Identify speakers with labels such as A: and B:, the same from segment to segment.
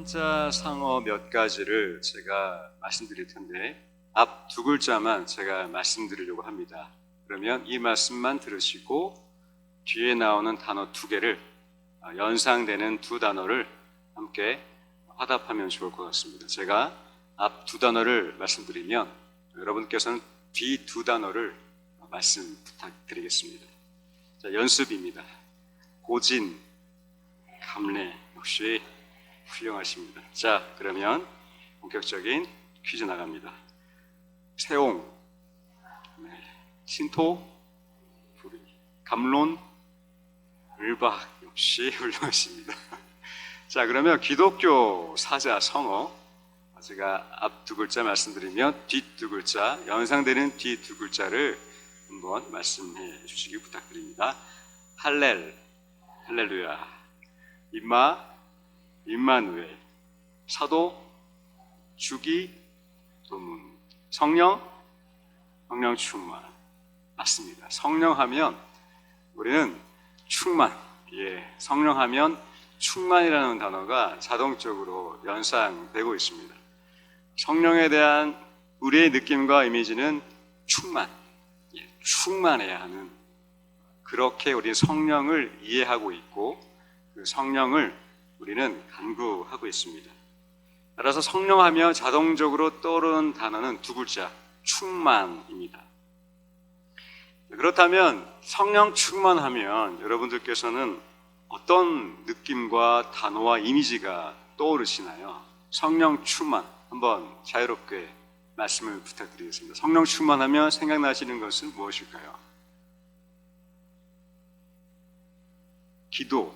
A: 한자 상어 몇 가지를 제가 말씀드릴 텐데 앞 두 글자만 제가 말씀드리려고 합니다. 그러면 이 말씀만 들으시고 뒤에 나오는 단어 두 개를 연상되는 두 단어를 함께 화답하면 좋을 것 같습니다. 제가 앞 두 단어를 말씀드리면 여러분께서는 뒤 두 단어를 말씀 부탁드리겠습니다. 자, 연습입니다. 고진, 감래 역시 훌륭하십니다. 자, 그러면 본격적인 퀴즈 나갑니다. 세옹, 신토, 부리, 감론, 을박 역시 훌륭하십니다. 자, 그러면 기독교 사자 성어 제가 앞 두 글자 말씀드리면 뒷 두 글자, 연상되는 뒤 두 글자를 한번 말씀해 주시기 부탁드립니다. 할렐, 할렐루야, 임마, 임마누엘, 사도, 주기, 도문, 성령, 성령 충만. 맞습니다. 성령하면 우리는 충만, 성령하면 충만이라는 단어가 자동적으로 연상되고 있습니다. 성령에 대한 우리의 느낌과 이미지는 충만, 충만해야 하는, 그렇게 우리 성령을 이해하고 있고 그 성령을 우리는 간구하고 있습니다. 따라서 성령하면 자동적으로 떠오르는 단어는 두 글자, 충만입니다. 그렇다면 성령 충만하면 여러분들께서는 어떤 느낌과 단어와 이미지가 떠오르시나요? 성령 충만, 한번 자유롭게 말씀을 부탁드리겠습니다. 성령 충만하면 생각나시는 것은 무엇일까요? 기도,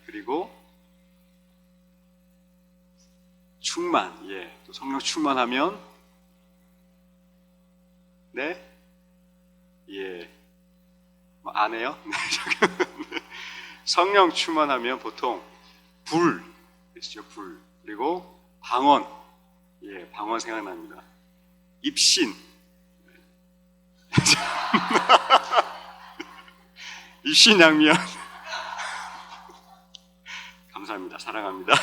A: 그리고 충만, 또 성령 충만하면 뭐 안 해요? 성령 충만하면 보통 불, 그렇죠? 불, 그리고 방언, 방언 생각납니다. 입신, 입신양면. 감사합니다. 사랑합니다.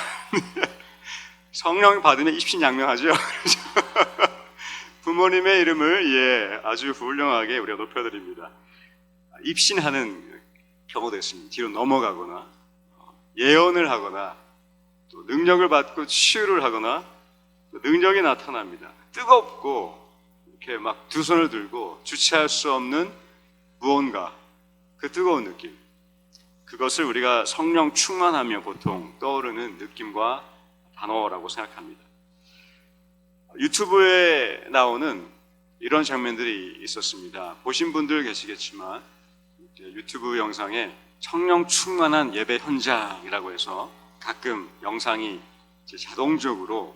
A: 성령 받으면 입신양명하죠. 부모님의 이름을 아주 훌륭하게 우리가 높여드립니다. 입신하는 경우도 있습니다. 뒤로 넘어가거나 예언을 하거나 또 능력을 받고 치유를 하거나 또 능력이 나타납니다. 뜨겁고 이렇게 막 두 손을 들고 주체할 수 없는 무언가, 그 뜨거운 느낌, 그것을 우리가 성령 충만하며 보통 떠오르는 느낌과 단어라고 생각합니다. 유튜브에 나오는 이런 장면들이 있었습니다. 보신 분들 계시겠지만 유튜브 영상에 성령 충만한 예배 현장이라고 해서 가끔 영상이 자동적으로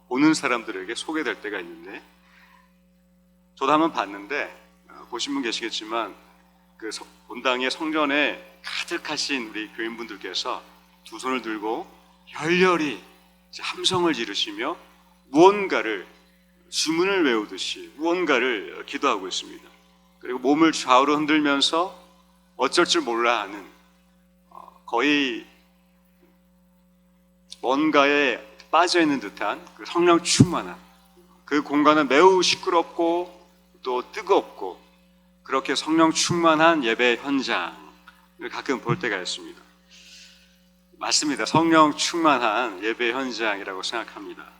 A: 보는 사람들에게 소개될 때가 있는데, 저도 한번 봤는데 보신 분 계시겠지만 그 본당의 성전에 가득하신 우리 교인분들께서 두 손을 들고 열렬히 함성을 지르시며 무언가를, 주문을 외우듯이 무언가를 기도하고 있습니다. 그리고 몸을 좌우로 흔들면서 어쩔 줄 몰라 하는, 거의 뭔가에 빠져있는 듯한 그 성령 충만한, 그 공간은 매우 시끄럽고 또 뜨겁고 그렇게 성령 충만한 예배 현장을 가끔 볼 때가 있습니다. 맞습니다. 성령 충만한 예배 현장이라고 생각합니다.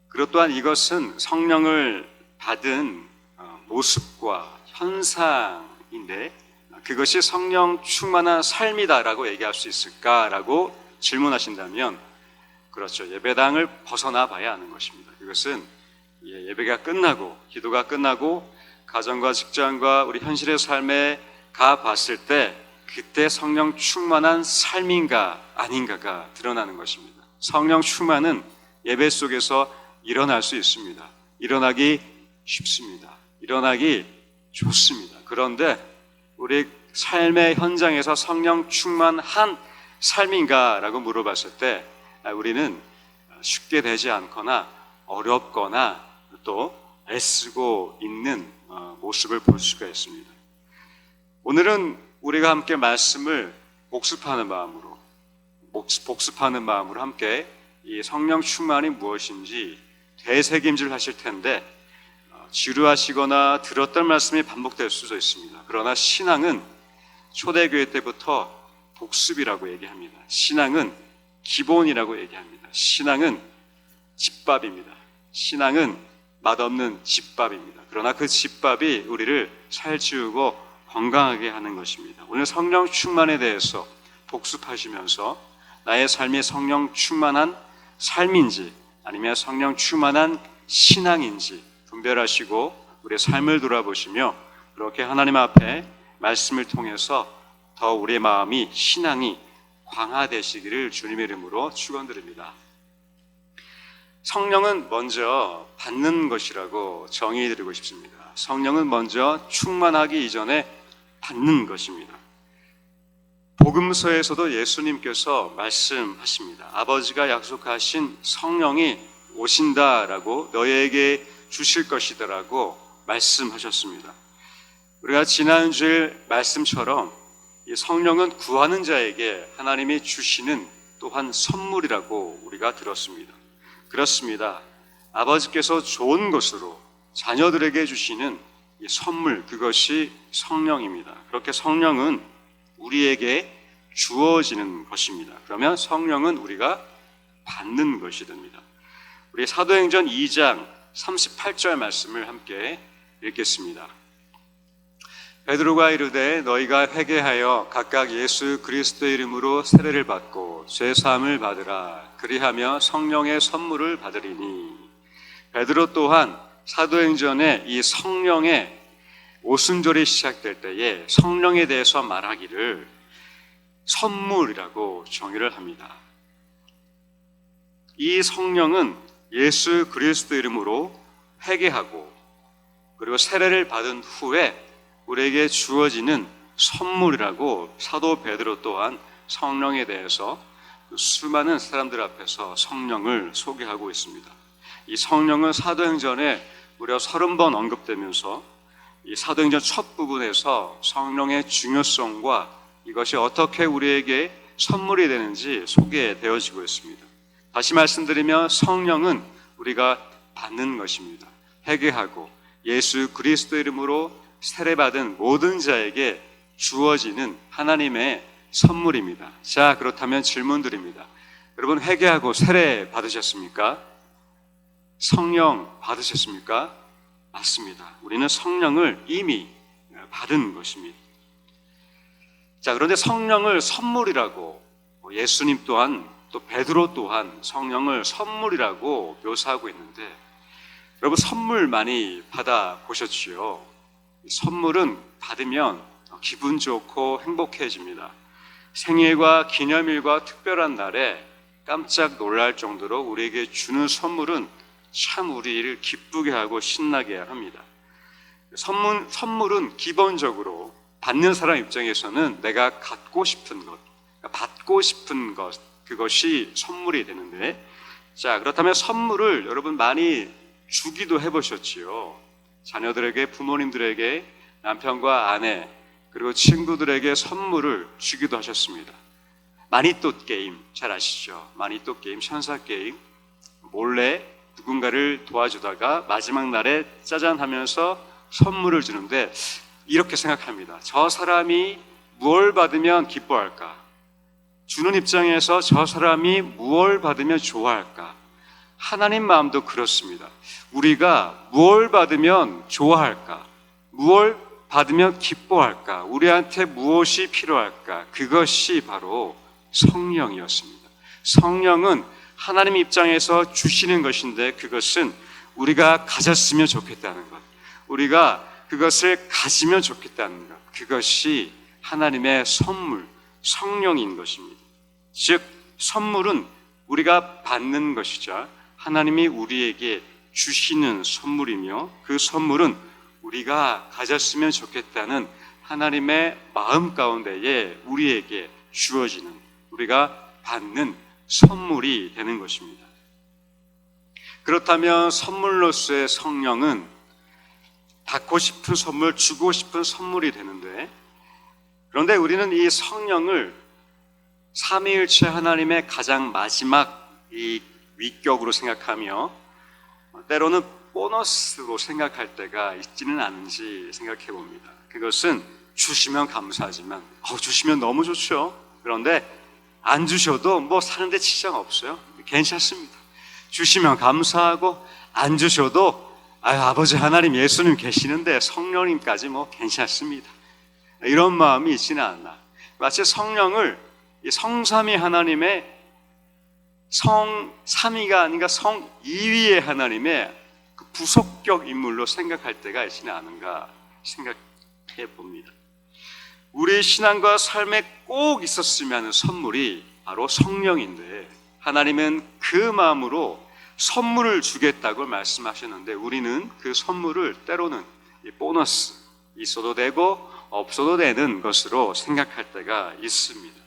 A: 그리고 또한 이것은 성령을 받은 모습과 현상인데, 그것이 성령 충만한 삶이다라고 얘기할 수 있을까라고 질문하신다면, 그렇죠. 예배당을 벗어나 봐야 하는 것입니다. 그것은 예배가 끝나고 기도가 끝나고 가정과 직장과 우리 현실의 삶에 가 봤을 때 그때 성령 충만한 삶인가 아닌가가 드러나는 것입니다. 성령 충만은 예배 속에서 일어날 수 있습니다. 일어나기 쉽습니다. 일어나기 좋습니다. 그런데 우리 삶의 현장에서 성령 충만한 삶인가라고 물어봤을 때 우리는 쉽게 되지 않거나 어렵거나 또 애쓰고 있는 모습을 볼 수가 있습니다. 오늘은 우리가 함께 말씀을 복습하는 마음으로 복습하는 마음으로 함께 이 성령 충만이 무엇인지 되새김질 하실 텐데 지루하시거나 들었던 말씀이 반복될 수도 있습니다. 그러나 신앙은 초대교회 때부터 복습이라고 얘기합니다. 신앙은 기본이라고 얘기합니다. 신앙은 집밥입니다. 신앙은 맛없는 집밥입니다. 그러나 그 집밥이 우리를 살찌우고 건강하게 하는 것입니다. 오늘 성령 충만에 대해서 복습하시면서 나의 삶이 성령 충만한 삶인지 아니면 성령 충만한 신앙인지 분별하시고 우리의 삶을 돌아보시며 그렇게 하나님 앞에 말씀을 통해서 더 우리의 마음이 신앙이 강화되시기를 주님의 이름으로 축원드립니다. 성령은 먼저 받는 것이라고 정의해드리고 싶습니다. 성령은 먼저 충만하기 이전에 받는 것입니다. 복음서에서도 예수님께서 말씀하십니다. 아버지가 약속하신 성령이 오신다라고 너희에게 주실 것이다라고 말씀하셨습니다. 우리가 지난주일 말씀처럼 이 성령은 구하는 자에게 하나님이 주시는 또한 선물이라고 우리가 들었습니다. 그렇습니다. 아버지께서 좋은 것으로 자녀들에게 주시는 이 선물, 그것이 성령입니다. 그렇게 성령은 우리에게 주어지는 것입니다. 그러면 성령은 우리가 받는 것이 됩니다. 우리 사도행전 2장 38절 말씀을 함께 읽겠습니다. 베드로가 이르되 너희가 회개하여 각각 예수 그리스도의 이름으로 세례를 받고 죄 사함을 받으라. 그리하며 성령의 선물을 받으리니. 베드로 또한 사도행전에 이 성령의 오순절이 시작될 때에 성령에 대해서 말하기를 선물이라고 정의를 합니다. 이 성령은 예수 그리스도 이름으로 회개하고 그리고 세례를 받은 후에 우리에게 주어지는 선물이라고 사도 베드로 또한 성령에 대해서 수많은 사람들 앞에서 성령을 소개하고 있습니다. 이 성령은 사도행전에 무려 30번 언급되면서 이 사도행전 첫 부분에서 성령의 중요성과 이것이 어떻게 우리에게 선물이 되는지 소개되어지고 있습니다. 다시 말씀드리면 성령은 우리가 받는 것입니다. 회개하고 예수 그리스도 이름으로 세례받은 모든 자에게 주어지는 하나님의 선물입니다. 자, 그렇다면 질문 드립니다. 여러분 회개하고 세례 받으셨습니까? 성령 받으셨습니까? 맞습니다. 우리는 성령을 이미 받은 것입니다. 자, 그런데 성령을 선물이라고 예수님 또한 또 베드로 또한 성령을 선물이라고 묘사하고 있는데 여러분 선물 많이 받아보셨지요? 선물은 받으면 기분 좋고 행복해집니다. 생일과 기념일과 특별한 날에 깜짝 놀랄 정도로 우리에게 주는 선물은 참 우리를 기쁘게 하고 신나게 합니다. 선물은 기본적으로 받는 사람 입장에서는 내가 갖고 싶은 것, 받고 싶은 것, 그것이 선물이 되는데, 자, 그렇다면 선물을 여러분 많이 주기도 해보셨지요? 자녀들에게, 부모님들에게, 남편과 아내, 그리고 친구들에게 선물을 주기도 하셨습니다. 마니또 게임 잘 아시죠? 마니또 게임, 천사 게임. 몰래 누군가를 도와주다가 마지막 날에 짜잔 하면서 선물을 주는데 이렇게 생각합니다. 저 사람이 무엇을 받으면 기뻐할까? 주는 입장에서 저 사람이 무엇을 받으면 좋아할까? 하나님 마음도 그렇습니다. 우리가 무엇을 받으면 좋아할까? 무엇을 받으면 기뻐할까? 우리한테 무엇이 필요할까? 그것이 바로 성령이었습니다. 성령은 하나님 입장에서 주시는 것인데 그것은 우리가 가졌으면 좋겠다는 것, 우리가 그것을 가지면 좋겠다는 것, 그것이 하나님의 선물, 성령인 것입니다. 즉 선물은 우리가 받는 것이자 하나님이 우리에게 주시는 선물이며 그 선물은 우리가 가졌으면 좋겠다는 하나님의 마음 가운데에 우리에게 주어지는, 우리가 받는 선물이 되는 것입니다. 그렇다면 선물로서의 성령은 받고 싶은 선물, 주고 싶은 선물이 되는데, 그런데 우리는 이 성령을 삼위일체 하나님의 가장 마지막 이 위격으로 생각하며 때로는 보너스로 생각할 때가 있지는 않은지 생각해 봅니다. 그것은 주시면 감사하지만 주시면 너무 좋죠. 그런데 안 주셔도 뭐 사는데 지장 없어요. 괜찮습니다. 주시면 감사하고 안 주셔도 아버지 하나님 예수님 계시는데 성령님까지 뭐 괜찮습니다. 이런 마음이 있지는 않나. 마치 성령을 성삼위 하나님의 성삼위가 아닌가 성이위의 하나님의 그 부속격 인물로 생각할 때가 있지는 않은가 생각해 봅니다. 우리 신앙과 삶에 꼭 있었으면 하는 선물이 바로 성령인데 하나님은 그 마음으로 선물을 주겠다고 말씀하셨는데 우리는 그 선물을 때로는 보너스 있어도 되고 없어도 되는 것으로 생각할 때가 있습니다.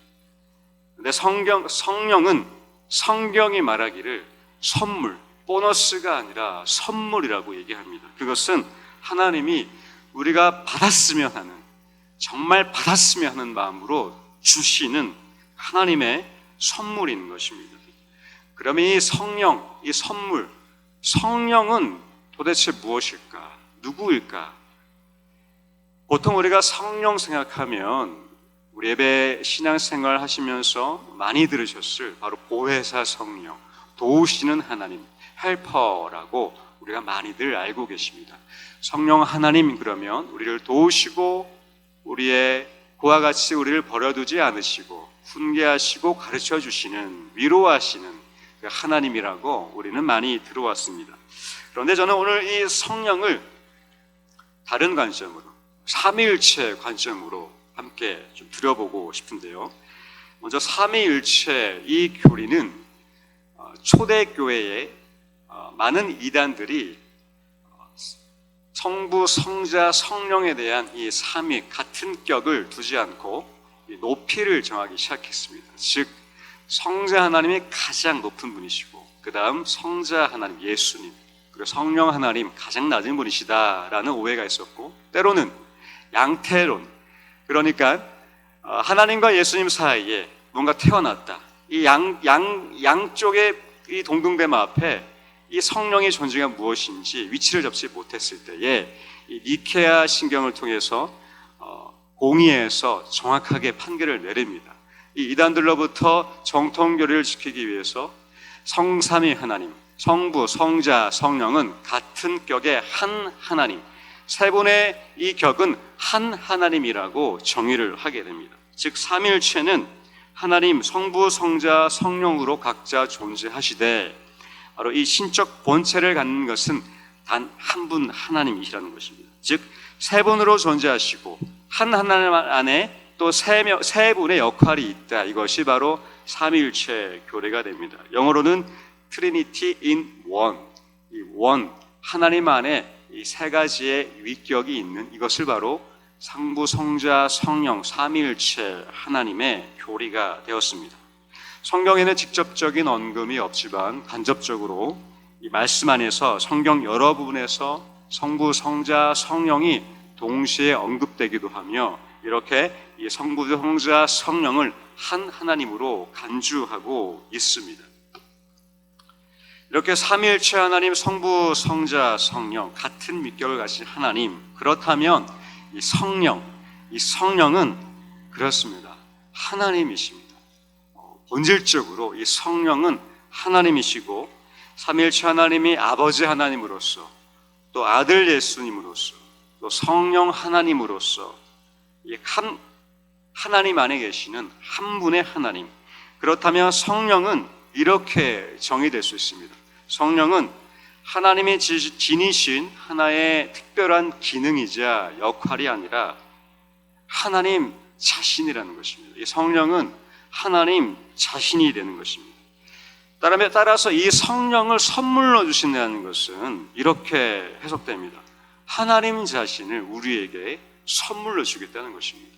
A: 근데 성령은 성경이 말하기를 선물, 보너스가 아니라 선물이라고 얘기합니다. 그것은 하나님이 우리가 받았으면 하는, 정말 받았으면 하는 마음으로 주시는 하나님의 선물인 것입니다. 그러면 이 성령, 이 선물, 성령은 도대체 무엇일까? 누구일까? 보통 우리가 성령 생각하면 우리 예배 신앙생활 하시면서 많이 들으셨을 바로 보혜사 성령, 도우시는 하나님, 헬퍼라고 우리가 많이들 알고 계십니다. 성령 하나님 그러면 우리를 도우시고 우리의 그와 같이 우리를 버려두지 않으시고 훈계하시고 가르쳐 주시는, 위로하시는 그 하나님이라고 우리는 많이 들어왔습니다. 그런데 저는 오늘 이 성령을 다른 관점으로, 삼위일체 관점으로 함께 좀 들여보고 싶은데요. 먼저 삼위일체 이 교리는 초대교회에 많은 이단들이 성부, 성자, 성령에 대한 이 삼위 같은 격을 두지 않고 높이를 정하기 시작했습니다. 즉 성자 하나님이 가장 높은 분이시고 그 다음 성자 하나님 예수님 그리고 성령 하나님 가장 낮은 분이시다라는 오해가 있었고 때로는 양태론 그러니까 하나님과 예수님 사이에 뭔가 태어났다. 이 양쪽의 이 동등됨 앞에 이 성령의 존재가 무엇인지 위치를 잡지 못했을 때에 이 니케아 신경을 통해서 공의에서 정확하게 판결을 내립니다. 이 이단들로부터 정통교리를 지키기 위해서 성삼위 하나님, 성부, 성자, 성령은 같은 격의 한 하나님, 세 분의 이 격은 한 하나님이라고 정의를 하게 됩니다. 즉 삼위일체는 하나님, 성부, 성자, 성령으로 각자 존재하시되 바로 이 신적 본체를 갖는 것은 단 한 분 하나님이시라는 것입니다. 즉 세 분으로 존재하시고 한 하나님 안에 또 세 분의 역할이 있다. 이것이 바로 삼위일체 교리가 됩니다. 영어로는 Trinity in One, 이 One 하나님 안에 이 세 가지의 위격이 있는 이것을 바로 성부, 성자, 성령, 삼위일체 하나님의 교리가 되었습니다. 성경에는 직접적인 언급이 없지만 간접적으로 이 말씀 안에서 성경 여러 부분에서 성부, 성자, 성령이 동시에 언급되기도 하며 이렇게 이 성부, 성자, 성령을 한 하나님으로 간주하고 있습니다. 이렇게 삼위일체 하나님, 성부, 성자, 성령 같은 위격을 가진 하나님 그렇다면 이 성령은 그렇습니다. 하나님이십니다. 본질적으로 이 성령은 하나님이시고 삼위일체 하나님이 아버지 하나님으로서 또 아들 예수님으로서 또 성령 하나님으로서 이 하나님 안에 계시는 한 분의 하나님 그렇다면 성령은 이렇게 정의될 수 있습니다. 성령은 하나님이 지니신 하나의 특별한 기능이자 역할이 아니라 하나님 자신이라는 것입니다. 이 성령은 하나님 자신이 되는 것입니다. 따라서 이 성령을 선물로 주신다는 것은 이렇게 해석됩니다. 하나님 자신을 우리에게 선물로 주겠다는 것입니다.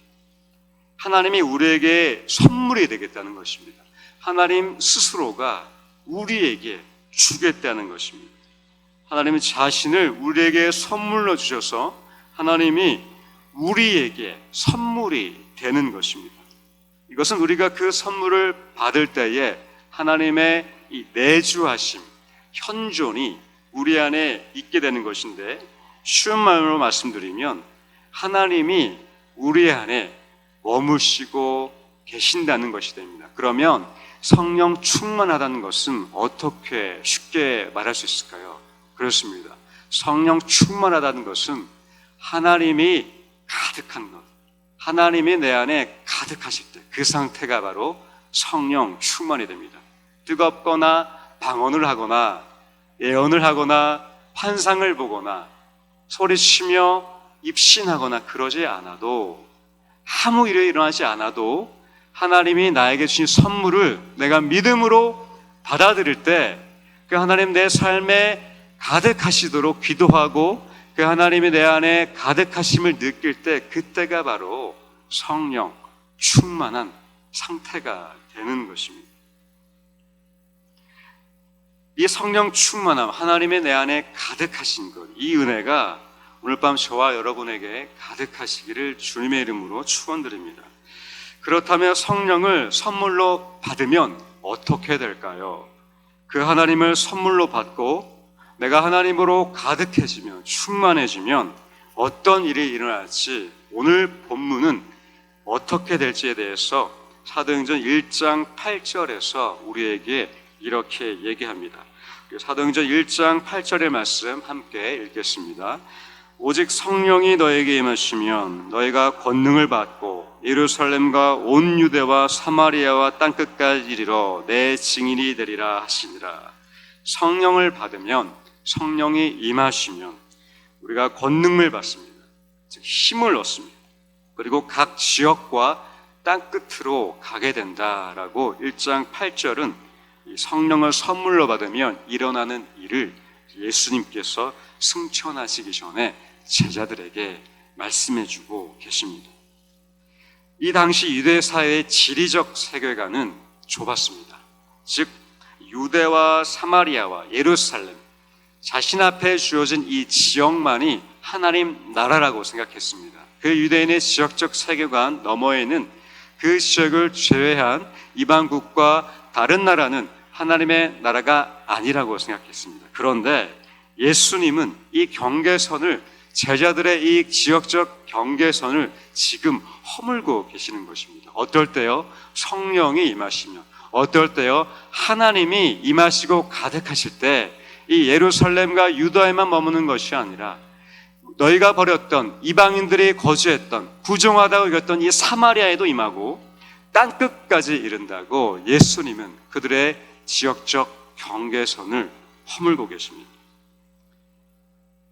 A: 하나님이 우리에게 선물이 되겠다는 것입니다. 하나님 스스로가 우리에게 주겠다는 것입니다. 하나님의 자신을 우리에게 선물로 주셔서 하나님이 우리에게 선물이 되는 것입니다. 이것은 우리가 그 선물을 받을 때에 하나님의 이 내주하심, 현존이 우리 안에 있게 되는 것인데, 쉬운 말로 말씀드리면 하나님이 우리 안에 머무시고 계신다는 것이 됩니다. 그러면 성령 충만하다는 것은 어떻게 쉽게 말할 수 있을까요? 그렇습니다. 성령 충만하다는 것은 하나님이 가득한 것, 하나님이 내 안에 가득하실 때 그 상태가 바로 성령 충만이 됩니다. 뜨겁거나 방언을 하거나 예언을 하거나 환상을 보거나 소리치며 입신하거나 그러지 않아도, 아무 일이 일어나지 않아도 하나님이 나에게 주신 선물을 내가 믿음으로 받아들일 때 그 하나님 내 삶에 가득하시도록 기도하고 그 하나님이 내 안에 가득하심을 느낄 때, 그때가 바로 성령 충만한 상태가 되는 것입니다. 이 성령 충만함, 하나님의 내 안에 가득하신 것, 이 은혜가 오늘 밤 저와 여러분에게 가득하시기를 주님의 이름으로 축원드립니다. 그렇다면 성령을 선물로 받으면 어떻게 될까요? 그 하나님을 선물로 받고 내가 하나님으로 가득해지면, 충만해지면 어떤 일이 일어날지, 오늘 본문은 어떻게 될지에 대해서 사도행전 1장 8절에서 우리에게 이렇게 얘기합니다. 사도행전 1장 8절의 말씀 함께 읽겠습니다. 오직 성령이 너에게 임하시면 너희가 권능을 받고 예루살렘과 온 유대와 사마리아와 땅끝까지 이르러 내 증인이 되리라 하시니라. 성령을 받으면, 성령이 임하시면 우리가 권능을 받습니다. 즉 힘을 얻습니다. 그리고 각 지역과 땅끝으로 가게 된다라고 1장 8절은 성령을 선물로 받으면 일어나는 일을 예수님께서 승천하시기 전에 제자들에게 말씀해주고 계십니다. 이 당시 유대 사회의 지리적 세계관은 좁았습니다. 즉 유대와 사마리아와 예루살렘, 자신 앞에 주어진 이 지역만이 하나님 나라라고 생각했습니다. 그 유대인의 지역적 세계관 너머에는 그 지역을 제외한 이방국과 다른 나라는 하나님의 나라가 아니라고 생각했습니다. 그런데 예수님은 이 경계선을, 제자들의 이 지역적 경계선을 지금 허물고 계시는 것입니다. 어떨 때요? 성령이 임하시면, 어떨 때요? 하나님이 임하시고 가득하실 때 이 예루살렘과 유다에만 머무는 것이 아니라 너희가 버렸던, 이방인들이 거주했던, 부정하다고 여겼던 이 사마리아에도 임하고 땅끝까지 이른다고 예수님은 그들의 지역적 경계선을 허물고 계십니다.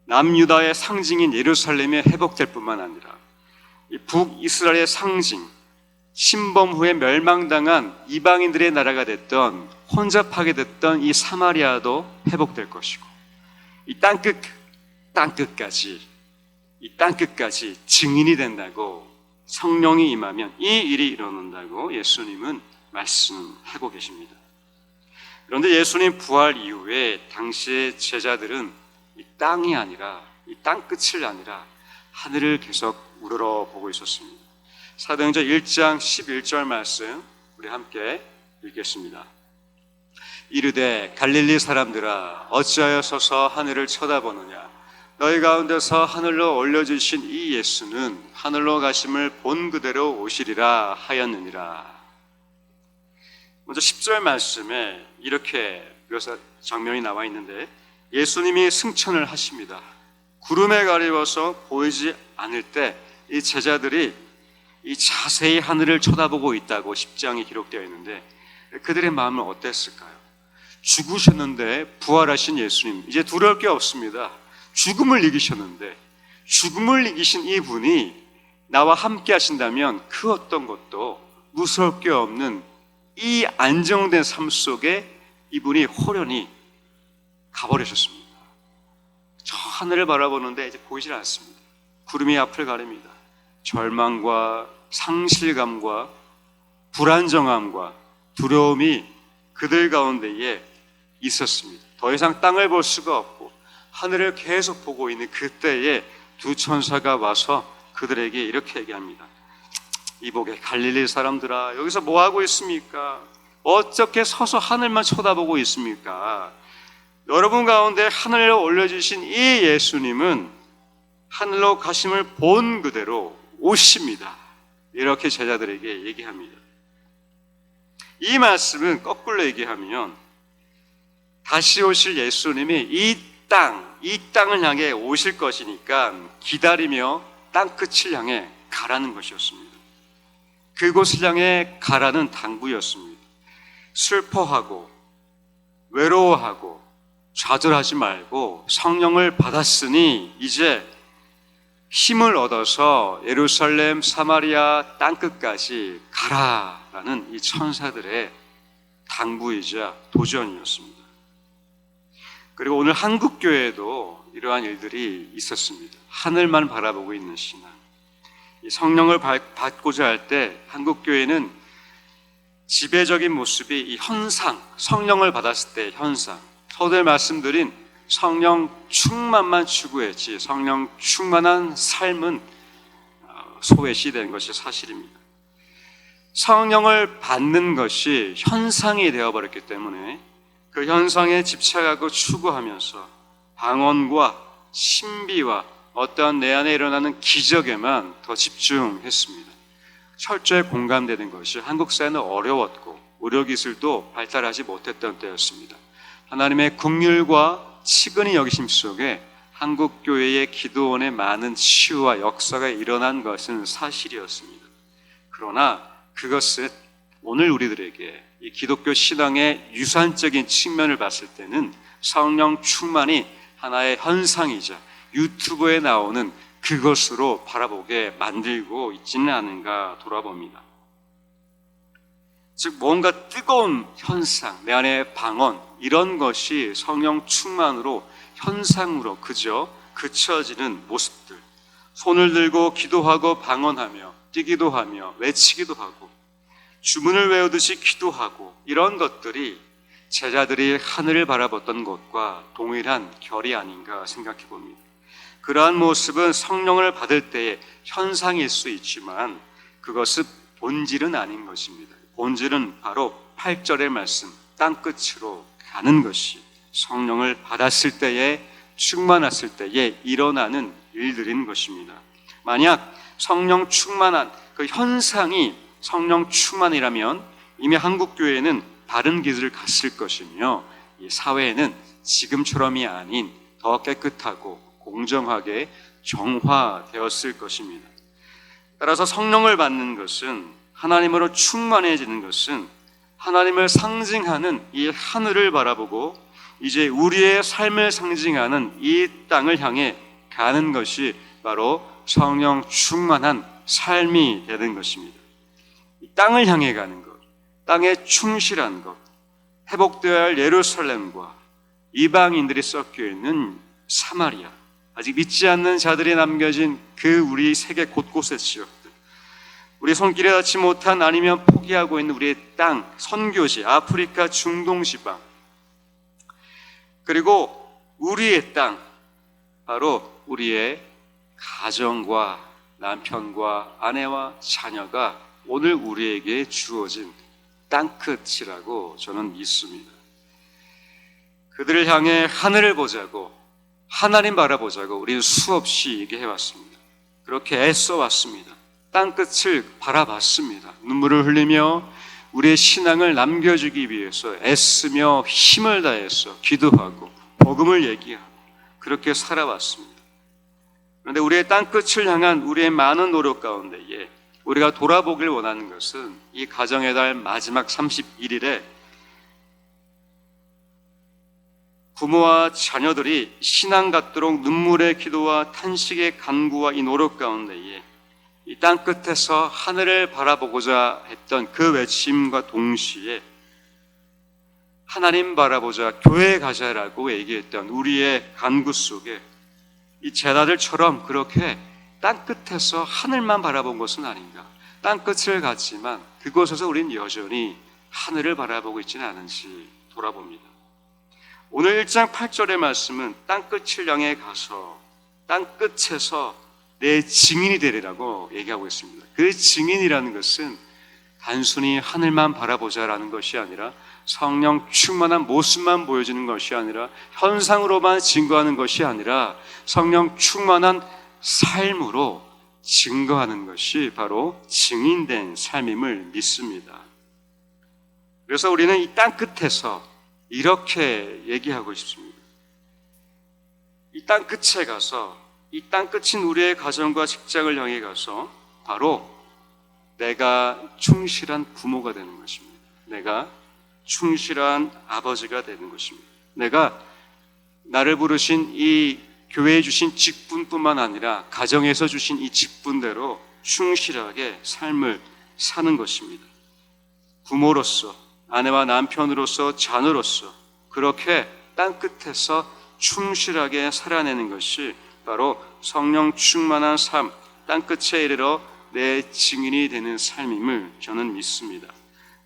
A: 남유다의 상징인 예루살렘이 회복될 뿐만 아니라 이 북이스라엘의 상징, 신범 후에 멸망당한 이방인들의 나라가 됐던, 혼잡하게 됐던 이 사마리아도 회복될 것이고, 이 땅끝까지 증인이 된다고, 성령이 임하면 이 일이 일어난다고 예수님은 말씀하고 계십니다. 그런데 예수님 부활 이후에 당시의 제자들은 이 땅이 아니라, 이 땅끝을 아니라 하늘을 계속 우러러보고 있었습니다. 사도행전 1장 11절 말씀 우리 함께 읽겠습니다. 이르되 갈릴리 사람들아 어찌하여 서서 하늘을 쳐다보느냐, 너희 가운데서 하늘로 올려주신 이 예수는 하늘로 가심을 본 그대로 오시리라 하였느니라. 먼저 10절 말씀에 이렇게 묘사 장면이 나와 있는데, 예수님이 승천을 하십니다. 구름에 가리워서 보이지 않을 때 이 제자들이 이 자세히 하늘을 쳐다보고 있다고 10장에 기록되어 있는데, 그들의 마음은 어땠을까요? 죽으셨는데 부활하신 예수님, 이제 두려울 게 없습니다. 죽음을 이기셨는데, 죽음을 이기신 이분이 나와 함께 하신다면 그 어떤 것도 무서울 게 없는 이 안정된 삶 속에 이분이 호련히 가버리셨습니다. 저 하늘을 바라보는데 이제 보이질 않습니다. 구름이 앞을 가립니다. 절망과 상실감과 불안정함과 두려움이 그들 가운데에 있었습니다. 더 이상 땅을 볼 수가 없고 하늘을 계속 보고 있는 그때에 두 천사가 와서 그들에게 이렇게 얘기합니다. 이복의 갈릴리 사람들아, 여기서 뭐 하고 있습니까? 어떻게 서서 하늘만 쳐다보고 있습니까? 여러분 가운데 하늘에 올려주신 이 예수님은 하늘로 가심을 본 그대로 오십니다. 이렇게 제자들에게 얘기합니다. 이 말씀은 거꾸로 얘기하면 다시 오실 예수님이 이 땅을 향해 오실 것이니까 기다리며 땅끝을 향해 가라는 것이었습니다. 그곳을 향해 가라는 당부였습니다. 슬퍼하고 외로워하고 좌절하지 말고 성령을 받았으니 이제 힘을 얻어서 예루살렘, 사마리아 땅끝까지 가라라는 이 천사들의 당부이자 도전이었습니다. 그리고 오늘 한국교회에도 이러한 일들이 있었습니다. 하늘만 바라보고 있는 신앙. 이 성령을 받고자 할 때 한국교회는 지배적인 모습이 이 현상, 성령을 받았을 때의 현상, 서두에 말씀드린 성령 충만만 추구했지 성령 충만한 삶은 소외시된 것이 사실입니다. 성령을 받는 것이 현상이 되어버렸기 때문에 그 현상에 집착하고 추구하면서 방언과 신비와 어떠한 내 안에 일어나는 기적에만 더 집중했습니다. 철저히 공감되는 것이 한국 사회는 어려웠고 의료기술도 발달하지 못했던 때였습니다. 하나님의 긍휼과 치근히 여기심 속에 한국교회의 기도원에 많은 치유와 역사가 일어난 것은 사실이었습니다. 그러나 그것은 오늘 우리들에게 이 기독교 신앙의 유산적인 측면을 봤을 때는 성령 충만이 하나의 현상이자 유튜브에 나오는 그것으로 바라보게 만들고 있지는 않은가 돌아봅니다. 즉 뭔가 뜨거운 현상, 내 안에 방언 이런 것이 성령 충만으로 현상으로 그저 그쳐지는 모습들, 손을 들고 기도하고 방언하며 뛰기도 하며 외치기도 하고 주문을 외우듯이 기도하고 이런 것들이 제자들이 하늘을 바라봤던 것과 동일한 결이 아닌가 생각해 봅니다. 그러한 모습은 성령을 받을 때의 현상일 수 있지만 그것은 본질은 아닌 것입니다. 본질은 바로 8절의 말씀, 땅끝으로 가는 것이 성령을 받았을 때에 충만했을 때에 일어나는 일들인 것입니다. 만약 성령 충만한 그 현상이 성령 충만이라면 이미 한국교회는 다른 길을 갔을 것이며 이 사회에는 지금처럼이 아닌 더 깨끗하고 공정하게 정화되었을 것입니다. 따라서 성령을 받는 것은 하나님으로 충만해지는 것은 하나님을 상징하는 이 하늘을 바라보고 이제 우리의 삶을 상징하는 이 땅을 향해 가는 것이 바로 성령 충만한 삶이 되는 것입니다. 이 땅을 향해 가는 것, 땅에 충실한 것, 회복되어야 할 예루살렘과 이방인들이 섞여 있는 사마리아, 아직 믿지 않는 자들이 남겨진 그 우리 세계 곳곳의 지역들, 우리 손길에 닿지 못한 아니면 포기하고 있는 우리의 땅, 선교지, 아프리카 중동 지방, 그리고 우리의 땅, 바로 우리의 가정과 남편과 아내와 자녀가 오늘 우리에게 주어진 땅끝이라고 저는 믿습니다. 그들을 향해 하늘을 보자고, 하나님 바라보자고 우리는 수없이 얘기해왔습니다. 그렇게 애써왔습니다. 땅끝을 바라봤습니다. 눈물을 흘리며 우리의 신앙을 남겨주기 위해서 애쓰며 힘을 다해서 기도하고 복음을 얘기하고 그렇게 살아왔습니다. 그런데 우리의 땅끝을 향한 우리의 많은 노력 가운데에 우리가 돌아보길 원하는 것은 이 가정의 달 마지막 31일에 부모와 자녀들이 신앙 갖도록 눈물의 기도와 탄식의 간구와 이 노력 가운데에 이 땅끝에서 하늘을 바라보고자 했던 그 외침과 동시에 하나님 바라보자, 교회에 가자라고 얘기했던 우리의 간구 속에 이 제자들처럼 그렇게 땅끝에서 하늘만 바라본 것은 아닌가. 땅끝을 갔지만 그곳에서 우리는 여전히 하늘을 바라보고 있지는 않은지 돌아봅니다. 오늘 1장 8절의 말씀은 땅끝을 향해 가서 땅끝에서 내 증인이 되리라고 얘기하고 있습니다. 그 증인이라는 것은 단순히 하늘만 바라보자라는 것이 아니라 성령 충만한 모습만 보여주는 것이 아니라 현상으로만 증거하는 것이 아니라 성령 충만한 삶으로 증거하는 것이 바로 증인된 삶임을 믿습니다. 그래서 우리는 이 땅 끝에서 이렇게 얘기하고 싶습니다. 이 땅 끝에 가서, 이 땅 끝인 우리의 가정과 직장을 향해 가서 바로 내가 충실한 부모가 되는 것입니다. 내가 충실한 아버지가 되는 것입니다. 내가 나를 부르신 이 교회에 주신 직분뿐만 아니라 가정에서 주신 이 직분대로 충실하게 삶을 사는 것입니다. 부모로서, 아내와 남편으로서, 자녀로서 그렇게 땅 끝에서 충실하게 살아내는 것이 바로 성령 충만한 삶, 땅 끝에 이르러 내 증인이 되는 삶임을 저는 믿습니다.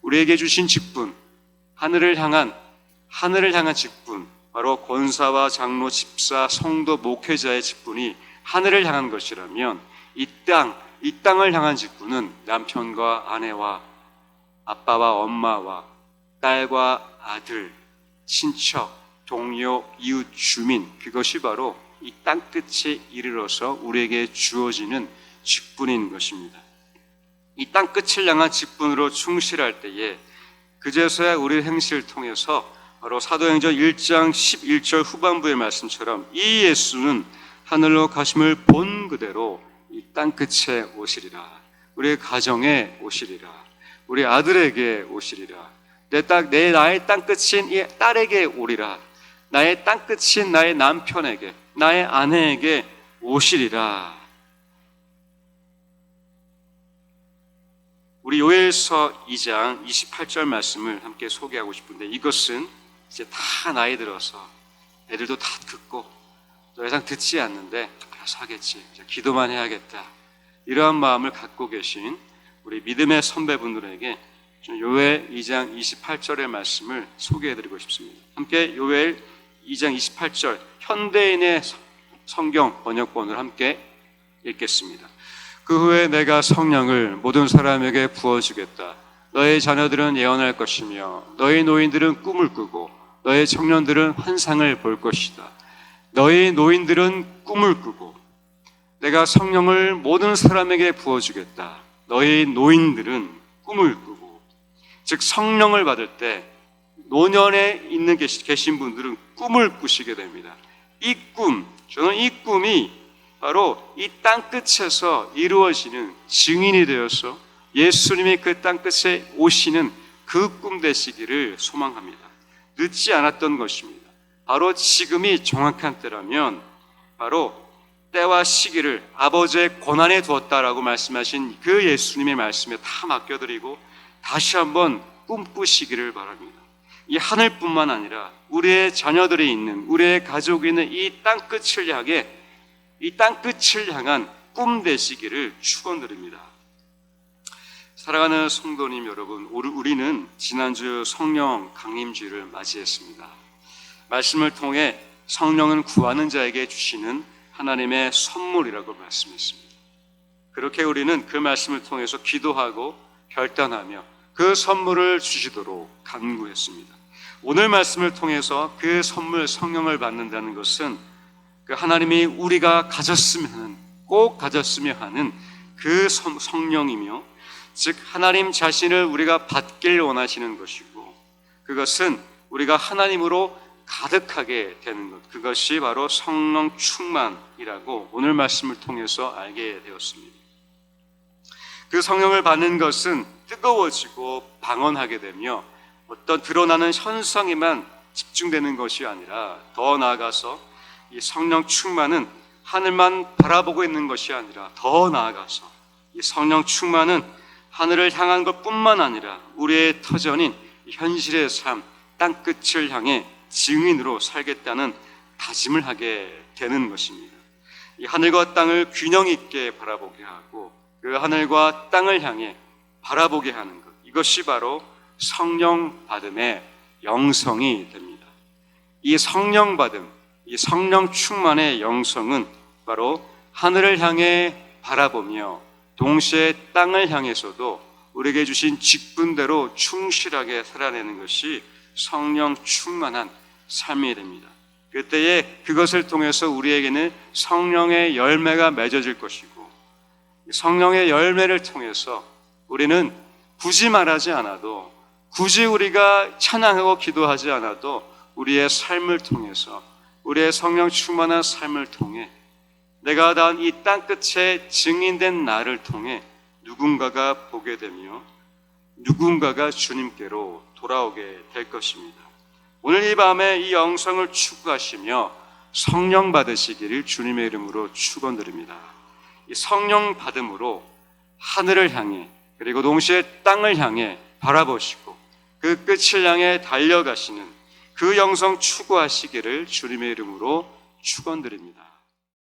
A: 우리에게 주신 직분, 하늘을 향한 직분, 바로 권사와 장로, 집사, 성도, 목회자의 직분이 하늘을 향한 것이라면 이 땅을 향한 직분은 남편과 아내와 아빠와 엄마와 딸과 아들, 친척, 동료, 이웃, 주민, 그것이 바로 이 땅 끝에 이르러서 우리에게 주어지는 직분인 것입니다. 이 땅 끝을 향한 직분으로 충실할 때에 그제서야 우리 행실을 통해서 바로 사도행전 1장 11절 후반부의 말씀처럼 이 예수는 하늘로 가심을 본 그대로 이 땅 끝에 오시리라. 우리의 가정에 오시리라. 우리 아들에게 오시리라. 나의 땅 끝인 이 딸에게 오리라. 나의 땅 끝인 나의 남편에게, 나의 아내에게 오시리라. 우리 요엘서 2장 28절 말씀을 함께 소개하고 싶은데 이것은 이제 다 나이 들어서 애들도 다 듣고 더 이상 듣지 않는데 알아서 하겠지, 이제 기도만 해야겠다, 이러한 마음을 갖고 계신 우리 믿음의 선배분들에게 요엘 2장 28절의 말씀을 소개해드리고 싶습니다. 함께 요엘 2장 28절 현대인의 성경 번역본을 함께 읽겠습니다. 그 후에 내가 성령을 모든 사람에게 부어주겠다. 너의 자녀들은 예언할 것이며 너의 노인들은 꿈을 꾸고 너의 청년들은 환상을 볼 것이다. 너의 노인들은 꿈을 꾸고 내가 성령을 모든 사람에게 부어주겠다. 너의 노인들은 꿈을 꾸고, 즉 성령을 받을 때 노년에 있는 계신 분들은 꿈을 꾸시게 됩니다. 이 꿈, 저는 이 꿈이 바로 이 땅 끝에서 이루어지는 증인이 되어서 예수님이 그 땅 끝에 오시는 그 꿈 되시기를 소망합니다. 늦지 않았던 것입니다. 바로 지금이 정확한 때라면 바로 때와 시기를 아버지의 권한에 두었다라고 말씀하신 그 예수님의 말씀에 다 맡겨드리고 다시 한번 꿈꾸시기를 바랍니다. 이 하늘뿐만 아니라 우리의 자녀들이 있는, 우리의 가족이 있는 이 땅 끝을 향해, 이 땅 끝을 향한 꿈 되시기를 축원드립니다. 사랑하는 성도님 여러분, 우리는 지난주 성령 강림주일을 맞이했습니다. 말씀을 통해 성령은 구하는 자에게 주시는 하나님의 선물이라고 말씀했습니다. 그렇게 우리는 그 말씀을 통해서 기도하고 결단하며 그 선물을 주시도록 간구했습니다. 오늘 말씀을 통해서 그 선물 성령을 받는다는 것은 그 하나님이 우리가 꼭 가졌으면 하는 그 성령이며, 즉 하나님 자신을 우리가 받길 원하시는 것이고, 그것은 우리가 하나님으로 가득하게 되는 것, 그것이 바로 성령 충만이라고 오늘 말씀을 통해서 알게 되었습니다. 그 성령을 받는 것은 뜨거워지고 방언하게 되며 어떤 드러나는 현상에만 집중되는 것이 아니라, 더 나아가서 이 성령 충만은 하늘만 바라보고 있는 것이 아니라, 더 나아가서 이 성령 충만은 하늘을 향한 것뿐만 아니라 우리의 터전인 현실의 삶, 땅끝을 향해 증인으로 살겠다는 다짐을 하게 되는 것입니다. 이 하늘과 땅을 균형 있게 바라보게 하고 그 하늘과 땅을 향해 바라보게 하는 것, 이것이 바로 성령 받음의 영성이 됩니다. 이 성령 받음, 이 성령 충만의 영성은 바로 하늘을 향해 바라보며 동시에 땅을 향해서도 우리에게 주신 직분대로 충실하게 살아내는 것이 성령 충만한 삶이 됩니다. 그때에 그것을 통해서 우리에게는 성령의 열매가 맺어질 것이고, 성령의 열매를 통해서 우리는 굳이 말하지 않아도, 굳이 우리가 찬양하고 기도하지 않아도 우리의 삶을 통해서, 우리의 성령 충만한 삶을 통해, 내가 단 이 땅끝에 증인된 나를 통해 누군가가 보게 되며 누군가가 주님께로 돌아오게 될 것입니다. 오늘 이 밤에 이 영성을 추구하시며 성령 받으시기를 주님의 이름으로 축원드립니다. 이 성령 받음으로 하늘을 향해, 그리고 동시에 땅을 향해 바라보시고 그 끝을 향해 달려가시는 그 영성 추구하시기를 주님의 이름으로 축원드립니다.